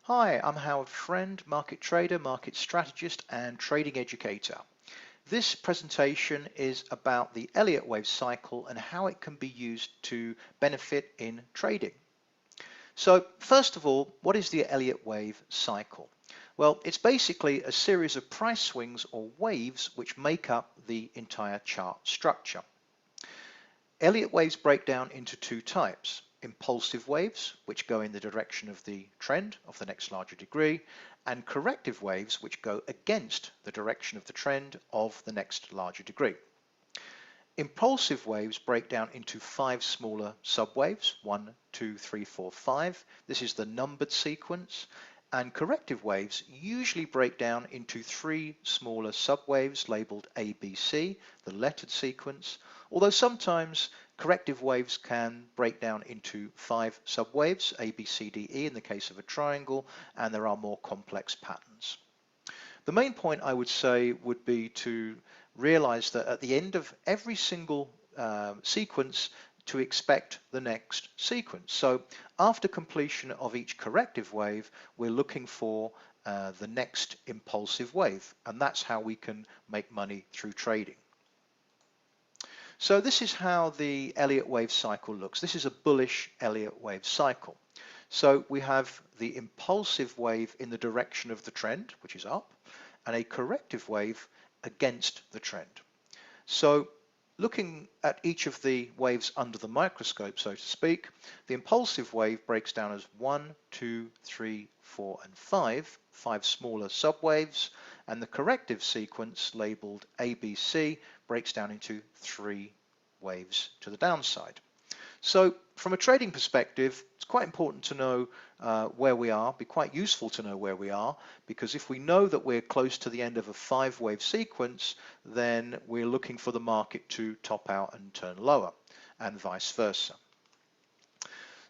Hi, I'm Howard Friend, market trader, market strategist, and trading educator. This presentation is about the Elliott Wave cycle and how it can be used to benefit in trading. So first of all, what is the Elliott Wave cycle? Well, it's basically a series of price swings or waves which make up the entire chart structure. Elliott waves break down into two types: impulsive waves, which go in the direction of the trend of the next larger degree, and corrective waves, which go against the direction of the trend of the next larger degree. Impulsive waves break down into 5 smaller subwaves: 1, 2, 3, 4, 5. This is the numbered sequence. And corrective waves usually break down into 3 smaller subwaves labeled A, B, C, the lettered sequence, although sometimes corrective waves can break down into 5 subwaves, A, B, C, D, E in the case of a triangle, and there are more complex patterns. The main point I would say would be to realize that at the end of every single sequence to expect the next sequence. So after completion of each corrective wave, we're looking for the next impulsive wave, and that's how we can make money through trading. So this is how the Elliott wave cycle looks. This is a bullish Elliott wave cycle. So we have the impulsive wave in the direction of the trend, which is up, and a corrective wave against the trend. So looking at each of the waves under the microscope, so to speak, the impulsive wave breaks down as 1, 2, 3, 4, and 5 smaller subwaves, and the corrective sequence labeled ABC breaks down into 3 waves to the downside. So from a trading perspective, it's quite important to know where we are, be quite useful to know where we are, because if we know that we're close to the end of a 5-wave sequence, then we're looking for the market to top out and turn lower, and vice versa.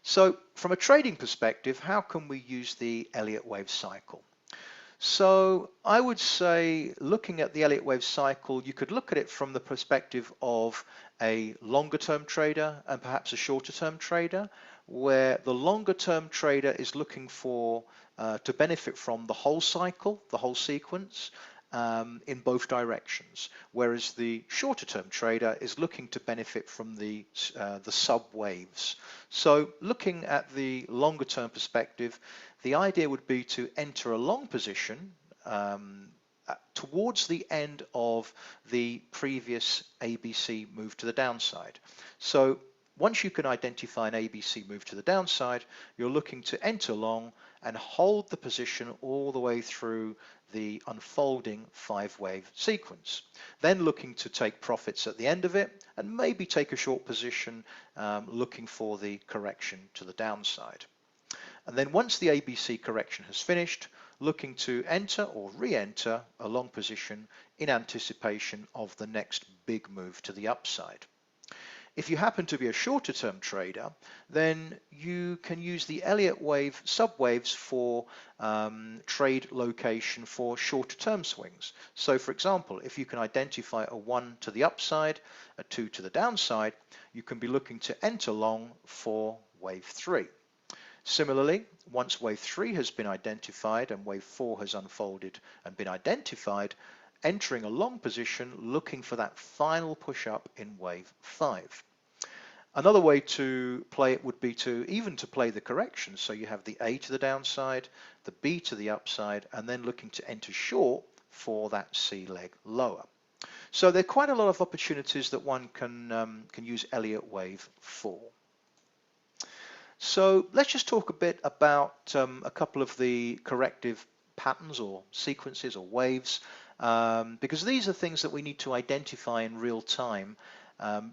So from a trading perspective, how can we use the Elliott wave cycle? So I would say, looking at the Elliott wave cycle, you could look at it from the perspective of a longer term trader and perhaps a shorter term trader, where the longer term trader is looking for to benefit from the whole cycle, the whole sequence, in both directions, whereas the shorter term trader is looking to benefit from the sub waves. So looking at the longer term perspective, the idea would be to enter a long position towards the end of the previous ABC move to the downside. So once you can identify an ABC move to the downside, you're looking to enter long and hold the position all the way through the unfolding 5-wave sequence. Then looking to take profits at the end of it and maybe take a short position looking for the correction to the downside. And then once the ABC correction has finished, looking to enter or re-enter a long position in anticipation of the next big move to the upside. If you happen to be a shorter term trader, then you can use the Elliott wave subwaves for trade location for shorter term swings. So for example, if you can identify a 1 to the upside, a 2 to the downside, you can be looking to enter long for wave 3. Similarly, once wave 3 has been identified and wave 4 has unfolded and been identified, entering a long position looking for that final push up in wave 5. Another way to play it would be to play the correction. So you have the A to the downside, the B to the upside, and then looking to enter short for that C leg lower. So there are quite a lot of opportunities that one can use Elliott wave for. So let's just talk a bit about a couple of the corrective patterns or sequences or waves, because these are things that we need to identify in real time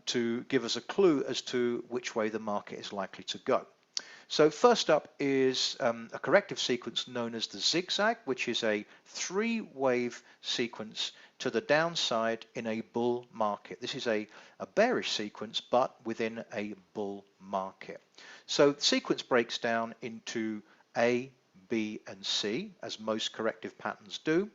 to give us a clue as to which way the market is likely to go. So first up is a corrective sequence known as the Zigzag, which is a 3-wave sequence to the downside in a bull market. This is a bearish sequence, but within a bull market. So the sequence breaks down into A, B, and C, as most corrective patterns do.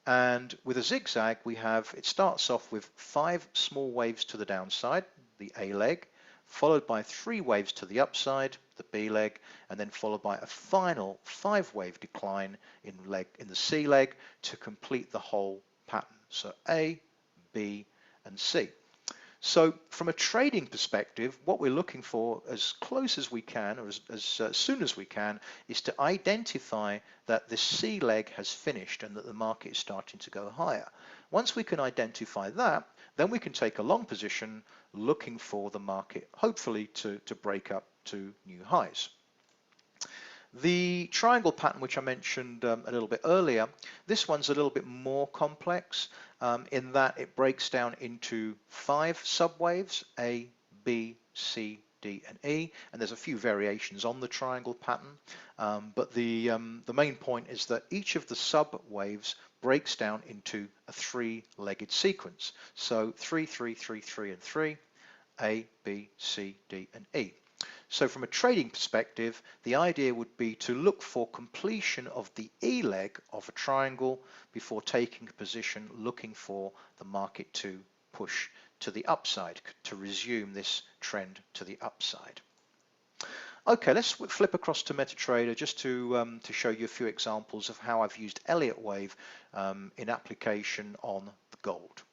And with a zigzag, it starts off with 5 small waves to the downside, the A leg, followed by 3 waves to the upside, the B leg, and then followed by a final 5-wave decline in the C leg to complete the whole pattern. So A, B, and C. So from a trading perspective, what we're looking for as close as we can, or as soon as we can, is to identify that the C leg has finished and that the market is starting to go higher. Once we can identify that, then we can take a long position looking for the market, hopefully to break up to new highs. The triangle pattern, which I mentioned a little bit earlier, this one's a little bit more complex in that it breaks down into 5 subwaves, A, B, C, D, and E, and there's a few variations on the triangle pattern, but the main point is that each of the subwaves breaks down into a 3-legged sequence. So 3, 3, 3, 3, and 3, A, B, C, D, and E. So from a trading perspective, the idea would be to look for completion of the E leg of a triangle before taking a position looking for the market to push to the upside, to resume this trend to the upside. Okay, let's flip across to MetaTrader just to show you a few examples of how I've used Elliott Wave in application on the gold.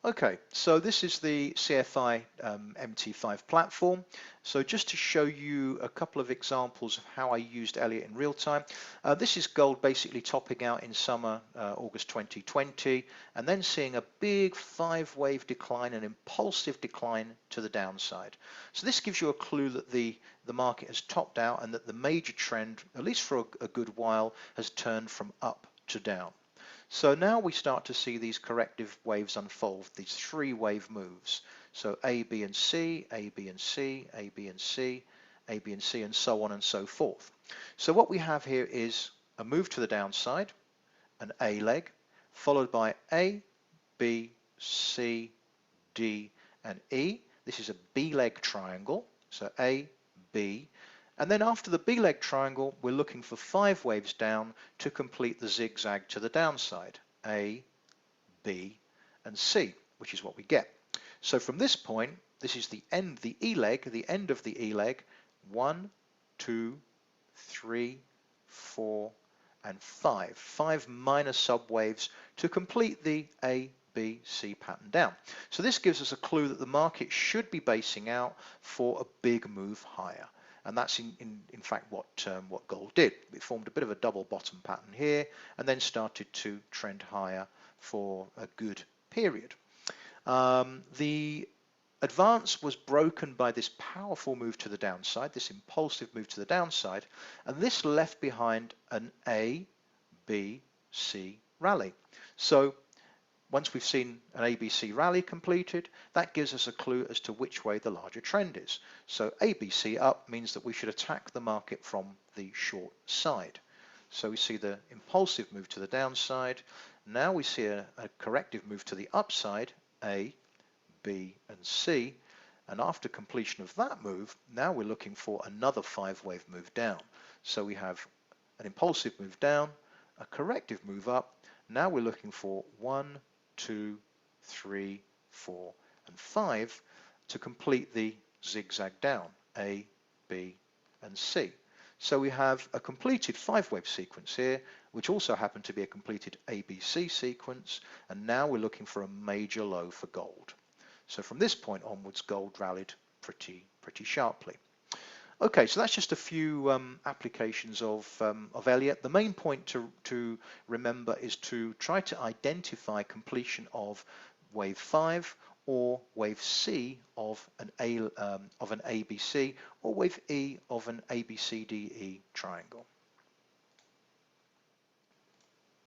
Okay, so this is the CFI MT5 platform. So just to show you a couple of examples of how I used Elliott in real time. This is gold basically topping out in summer, August 2020, and then seeing a big 5-wave decline, an impulsive decline to the downside. So this gives you a clue that the market has topped out and that the major trend, at least for a good while, has turned from up to down. So now we start to see these corrective waves unfold, these 3-wave moves. So A, B, and C, A, B, and C, A, B, and C, A, B, and C, and so on and so forth. So what we have here is a move to the downside, an A leg, followed by A, B, C, D, and E. This is a B leg triangle, so A, B. And then after the B leg triangle, we're looking for 5 waves down to complete the zigzag to the downside, A, B, and C, which is what we get. So from this point, this is the end, the E leg, the end of the E leg, 1, 2, 3, 4, and 5. 5 minor subwaves to complete the A, B, C pattern down. So this gives us a clue that the market should be basing out for a big move higher. And that's in fact what gold did. It formed a bit of a double bottom pattern here and then started to trend higher for a good period. The advance was broken by this powerful move to the downside, this impulsive move to the downside, and this left behind an A, B, C rally. So once we've seen an ABC rally completed, that gives us a clue as to which way the larger trend is. So ABC up means that we should attack the market from the short side. So we see the impulsive move to the downside. Now we see a corrective move to the upside, A, B, and C. And after completion of that move, now we're looking for another 5-wave move down. So we have an impulsive move down, a corrective move up. Now we're looking for 1, 2, 3, 4, and 5 to complete the zigzag down, A, B, and C. So we have a completed 5-wave sequence here, which also happened to be a completed ABC sequence, and now we're looking for a major low for gold. So from this point onwards, gold rallied pretty sharply. Okay, so that's just a few applications of Elliott. The main point to remember is to try to identify completion of wave 5 or wave C of an ABC or wave E of an ABCDE triangle.